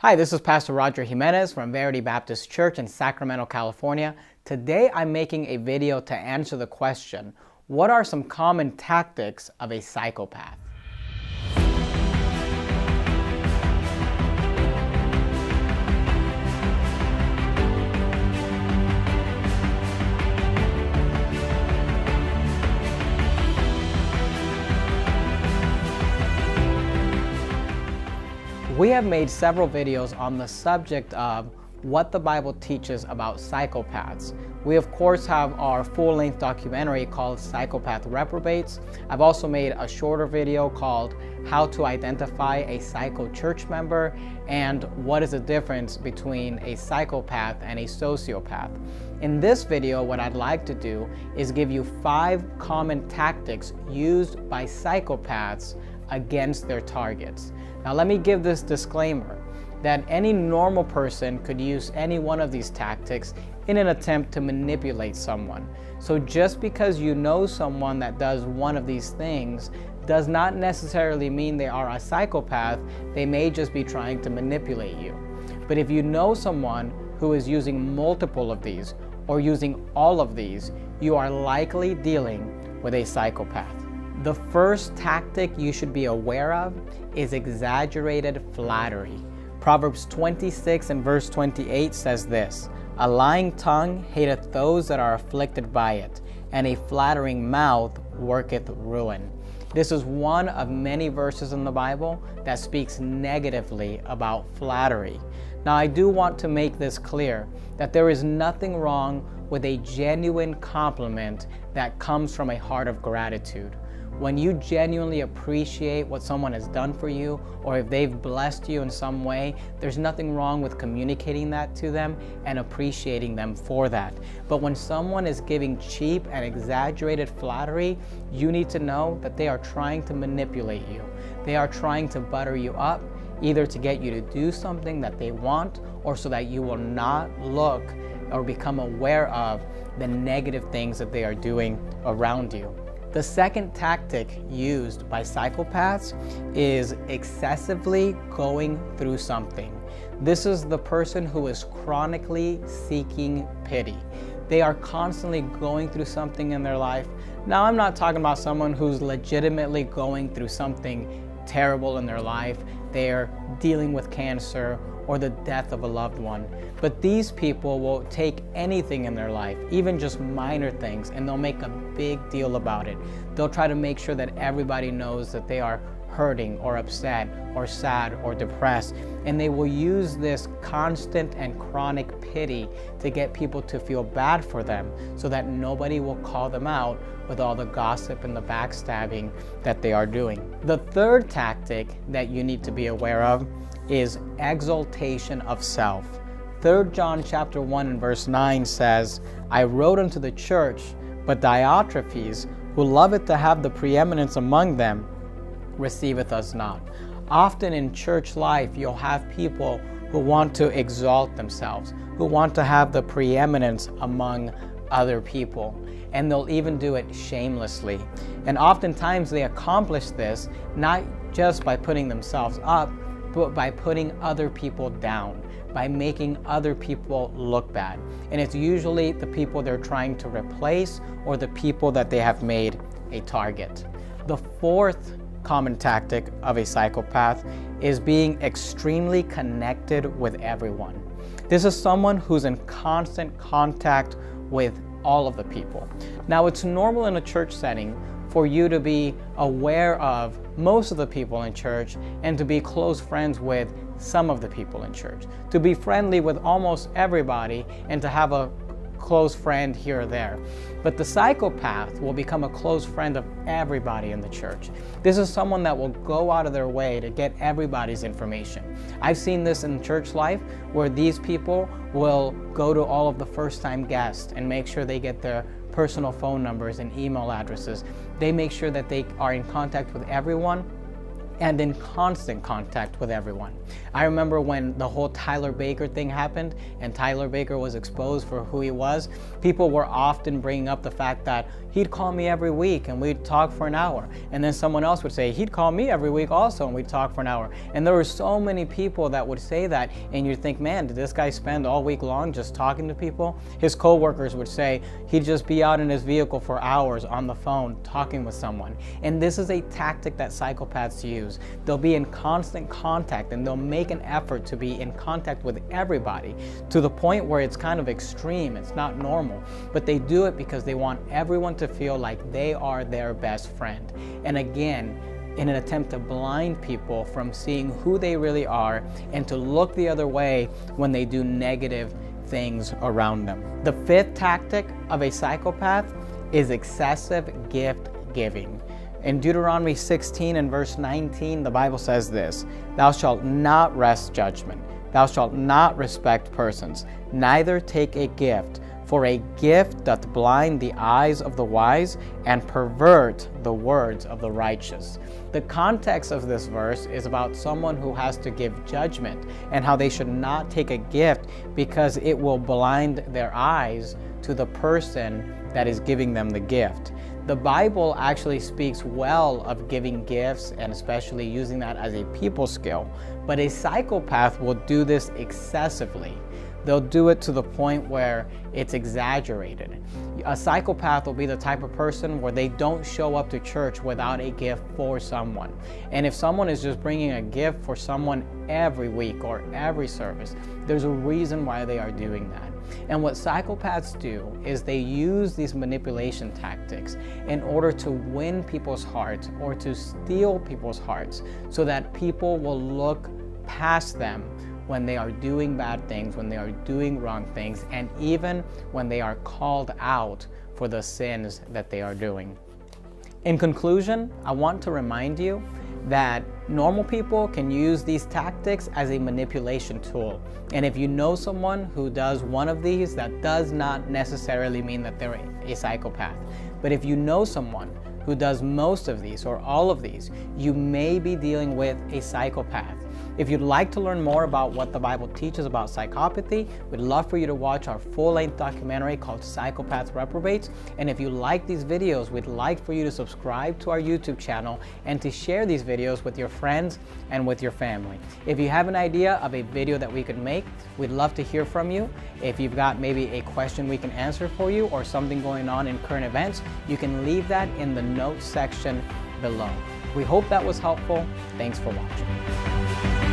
Hi, this is Pastor Roger Jimenez from Verity Baptist Church in Sacramento, California. Today I'm making a video to answer the question, what are some common tactics of a psychopath? We have made several videos on the subject of what the Bible teaches about psychopaths. We of course have our full-length documentary called Psychopath Reprobates. I've also made a shorter video called How to Identify a Psycho Church Member and what is the difference between a psychopath and a sociopath. In this video, what I'd like to do is give you 5 common tactics used by psychopaths against their targets. Now let me give this disclaimer that any normal person could use any one of these tactics in an attempt to manipulate someone. So just because you know someone that does one of these things does not necessarily mean they are a psychopath. They may just be trying to manipulate you. But if you know someone who is using multiple of these or using all of these, you are likely dealing with a psychopath. The first tactic you should be aware of is exaggerated flattery. Proverbs 26 and verse 28 says this, "A lying tongue hateth those that are afflicted by it, and a flattering mouth worketh ruin." This is one of many verses in the Bible that speaks negatively about flattery. Now I do want to make this clear that there is nothing wrong with a genuine compliment that comes from a heart of gratitude. When you genuinely appreciate what someone has done for you, or if they've blessed you in some way, there's nothing wrong with communicating that to them and appreciating them for that. But when someone is giving cheap and exaggerated flattery, you need to know that they are trying to manipulate you. They are trying to butter you up, either to get you to do something that they want, or so that you will not look or become aware of the negative things that they are doing around you. The second tactic used by psychopaths is excessively going through something. This is the person who is chronically seeking pity. They are constantly going through something in their life. Now, I'm not talking about someone who's legitimately going through something terrible in their life. They're dealing with cancer or the death of a loved one. But these people will take anything in their life, even just minor things, and they'll make a big deal about it. They'll try to make sure that everybody knows that they are hurting or upset or sad or depressed. And they will use this constant and chronic pity to get people to feel bad for them so that nobody will call them out with all the gossip and the backstabbing that they are doing. The third tactic that you need to be aware of is exaltation of self. 3 John chapter 1 and verse 9 says, "I wrote unto the church, but Diotrephes, who loveth to have the preeminence among them, receiveth us not." Often in church life, you'll have people who want to exalt themselves, who want to have the preeminence among other people, and they'll even do it shamelessly. And oftentimes they accomplish this not just by putting themselves up, but by putting other people down, by making other people look bad. And it's usually the people they're trying to replace or the people that they have made a target. The fourth common tactic of a psychopath is being extremely connected with everyone. This is someone who's in constant contact with all of the people. Now, it's normal in a church setting for you to be aware of most of the people in church and to be close friends with some of the people in church, to be friendly with almost everybody and to have a close friend here or there. But the psychopath will become a close friend of everybody in the church. This is someone that will go out of their way to get everybody's information. I've seen this in church life where these people will go to all of the first-time guests and make sure they get their personal phone numbers and email addresses. They make sure that they are in contact with everyone and in constant contact with everyone. I remember when the whole Tyler Baker thing happened and Tyler Baker was exposed for who he was, people were often bringing up the fact that he'd call me every week and we'd talk for an hour. And then someone else would say, he'd call me every week also and we'd talk for an hour. And there were so many people that would say that, and you'd think, man, did this guy spend all week long just talking to people? His co-workers would say he'd just be out in his vehicle for hours on the phone talking with someone. And this is a tactic that psychopaths use. They'll be in constant contact and they'll make an effort to be in contact with everybody to the point where it's kind of extreme, it's not normal. But they do it because they want everyone to feel like they are their best friend. And again, in an attempt to blind people from seeing who they really are and to look the other way when they do negative things around them. The fifth tactic of a psychopath is excessive gift giving. In Deuteronomy 16 and verse 19, the Bible says this, "Thou shalt not wrest judgment. Thou shalt not respect persons, neither take a gift. For a gift doth blind the eyes of the wise and pervert the words of the righteous." The context of this verse is about someone who has to give judgment and how they should not take a gift because it will blind their eyes to the person that is giving them the gift. The Bible actually speaks well of giving gifts and especially using that as a people skill, but a psychopath will do this excessively. They'll do it to the point where it's exaggerated. A psychopath will be the type of person where they don't show up to church without a gift for someone. And if someone is just bringing a gift for someone every week or every service, there's a reason why they are doing that. And what psychopaths do is they use these manipulation tactics in order to win people's hearts or to steal people's hearts so that people will look past them when they are doing bad things, when they are doing wrong things, and even when they are called out for the sins that they are doing. In conclusion, I want to remind you that normal people can use these tactics as a manipulation tool. And if you know someone who does one of these, that does not necessarily mean that they're a psychopath. But if you know someone who does most of these or all of these, you may be dealing with a psychopath. If you'd like to learn more about what the Bible teaches about psychopathy, we'd love for you to watch our full-length documentary called Psychopath Reprobates. And if you like these videos, we'd like for you to subscribe to our YouTube channel and to share these videos with your friends and with your family. If you have an idea of a video that we could make, we'd love to hear from you. If you've got maybe a question we can answer for you or something going on in current events, you can leave that in the notes section below. We hope that was helpful. Thanks for watching.